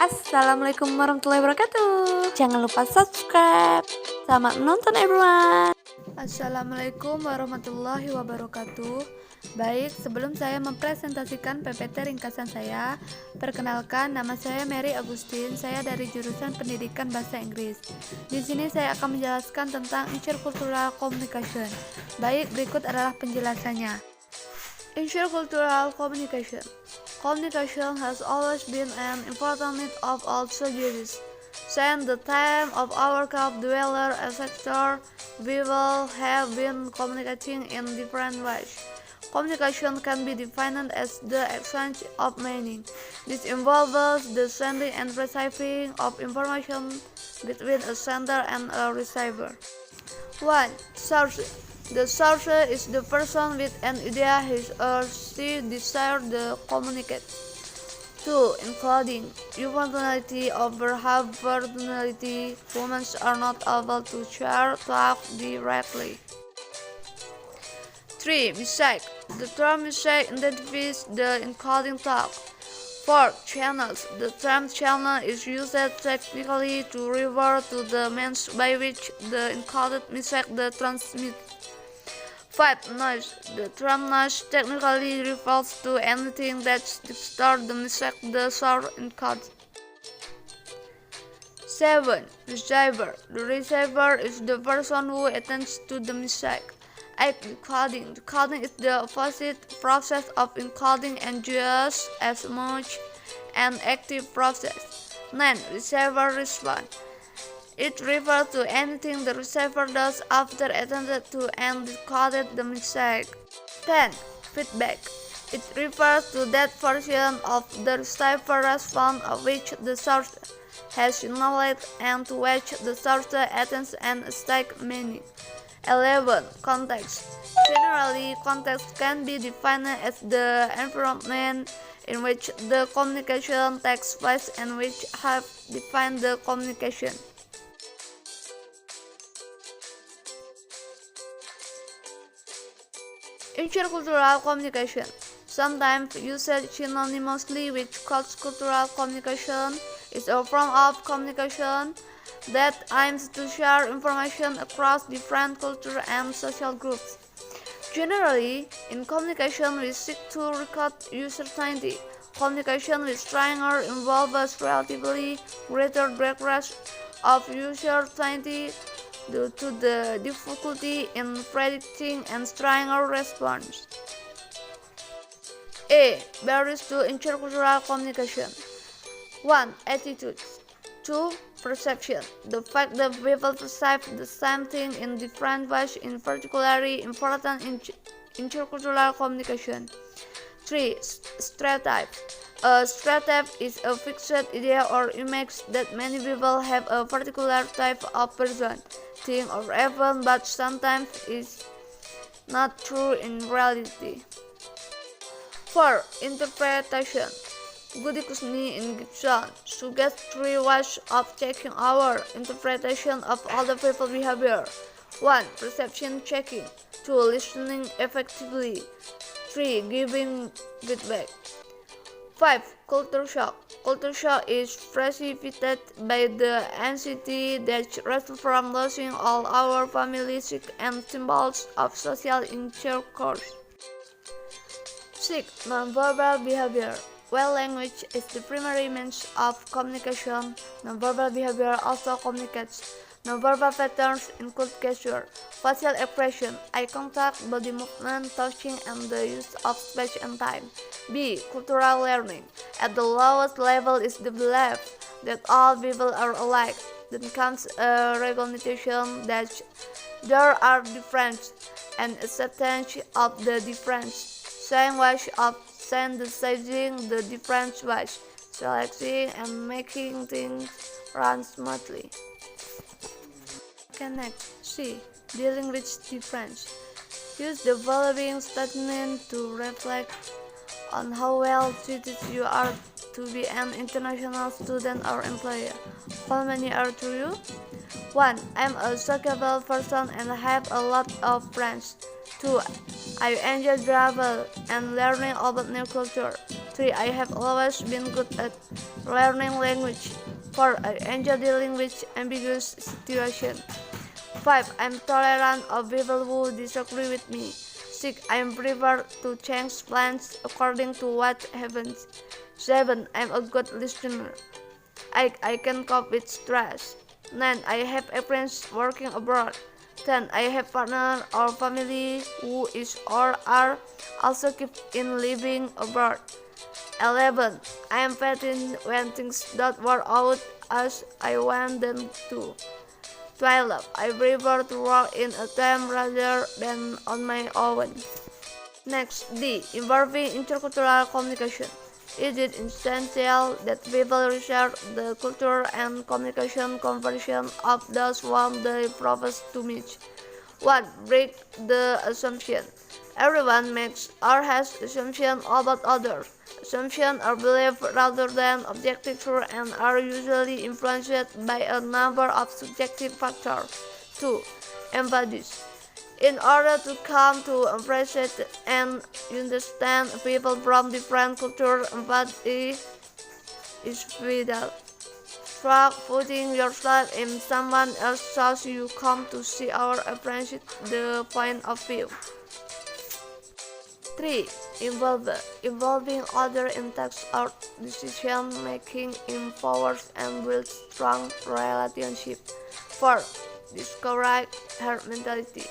Assalamualaikum warahmatullahi wabarakatuh. Jangan lupa subscribe. Selamat menonton everyone. Assalamualaikum warahmatullahi wabarakatuh. Baik, sebelum saya mempresentasikan PPT ringkasan saya, perkenalkan nama saya Mary Agustin. Saya dari jurusan Pendidikan Bahasa Inggris. Di sini saya akan menjelaskan tentang Intercultural Communication. Baik, berikut adalah penjelasannya. Intercultural Communication. Communication has always been an important need of all societies. Since the time of our cave dweller ancestors, people have been communicating in different ways. Communication can be defined as the exchange of meaning. This involves the sending and receiving of information between a sender and a receiver. 1. Source. The source is the person with an idea he or she desires to communicate. 2. Encoding. Unfortunately or personality, humans are not able to share talk directly. 3. Mistake. The term mistake identifies the encoding talk. 4. Channels. The term channel is used technically to refer to the means by which the encoded message is transmitted. 5. Noise. The term noise technically refers to anything that distorts the message the source encodes. 7. Receiver. The receiver is the person who attends to the message. 8. Decoding. Decoding is the opposite process of encoding and just as much an active process. 9. Receiver response. It refers to anything the receiver does after attending to and decoded the message. 10. Feedback. It refers to that portion of the receiver response of which the source has knowledge and to which the source attends and takes meaning. 11. Context. Generally, context can be defined as the environment in which the communication takes place and which have defined the communication. Intercultural communication, sometimes used synonymously with cross-cultural communication, is a form of communication that aims to share information across different cultures and social groups. Generally, in communication we seek to record user certainty. Communication with strangers involves relatively greater degrees of user certainty due to the difficulty in predicting and stranger response. A. Barriers to intercultural communication. 1. Attitudes. 2. Perception. The fact that people perceive the same thing in different ways is particularly important in intercultural communication. 3. Stereotype. A stereotype is a fixed idea or image that many people have a particular type of person, thing, or event, but sometimes is not true in reality. 4. Interpretation. Disini in Gibson suggests three ways of checking our interpretation of other people's behavior. 1. Perception checking. 2. Listening effectively. 3. Giving feedback. 5. Culture shock. Culture shock is precipitated by the anxiety that results from losing all our families and symbols of social intercourse. 6. Nonverbal behavior. While language is the primary means of communication, nonverbal behavior also communicates. Nonverbal patterns include gesture, facial expression, eye contact, body movement, touching, and the use of space and time. B. Cultural learning. At the lowest level is the belief that all people are alike. Then comes a recognition that there are differences and acceptance of the difference. Same ways of synthesizing the different ways, selecting and making things run smoothly. Connect. C. Dealing with difference. Use the following statement to reflect on how well suited you are to be an international student or employer. How many are to you? 1. I'm a sociable person and have a lot of friends. 2. I enjoy travel and learning about new culture. 3. I have always been good at learning language. 4. I enjoy dealing with ambiguous situations. 5. I'm tolerant of people who disagree with me. 6. I'm prepared to change plans according to what happens. 7. I'm a good listener. 8. I can cope with stress. 9. I have experience working abroad. 10. I have partner or family who is or are also keep in living abroad. 11. I am patient when things don't work out as I want them to. 12. I prefer to work in a team rather than on my own. Next, D. Involving intercultural communication. It is essential that people research the culture and communication conversion of those whom they profess to meet. 1. Break the assumption. Everyone makes or has assumptions about others. Assumptions are beliefs rather than objective truths and are usually influenced by a number of subjective factors. 2. Empathies. In order to come to appreciate and understand people from different cultures, empathy is vital. Putting yourself in someone else's shoes, you come to see or appreciate the point of view. 3. Involving others in task or decision making empowers and builds strong relationships. 4. Discourage herd mentality.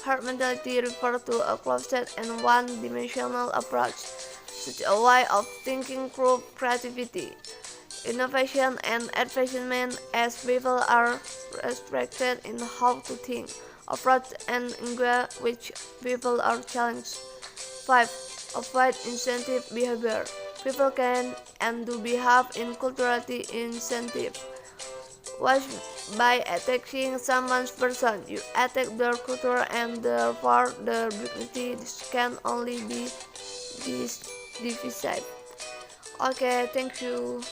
Herd mentality refers to a closed and one-dimensional approach, such a way of thinking through creativity, innovation, and advancement as people are restricted in how to think, approach, and engage with people are challenged. 5. Avoid incentive behavior. People can and do behave in culturally insensitive ways. By attacking someone's person, you attack their culture and therefore their dignity. This can only be divisive. Okay, thank you.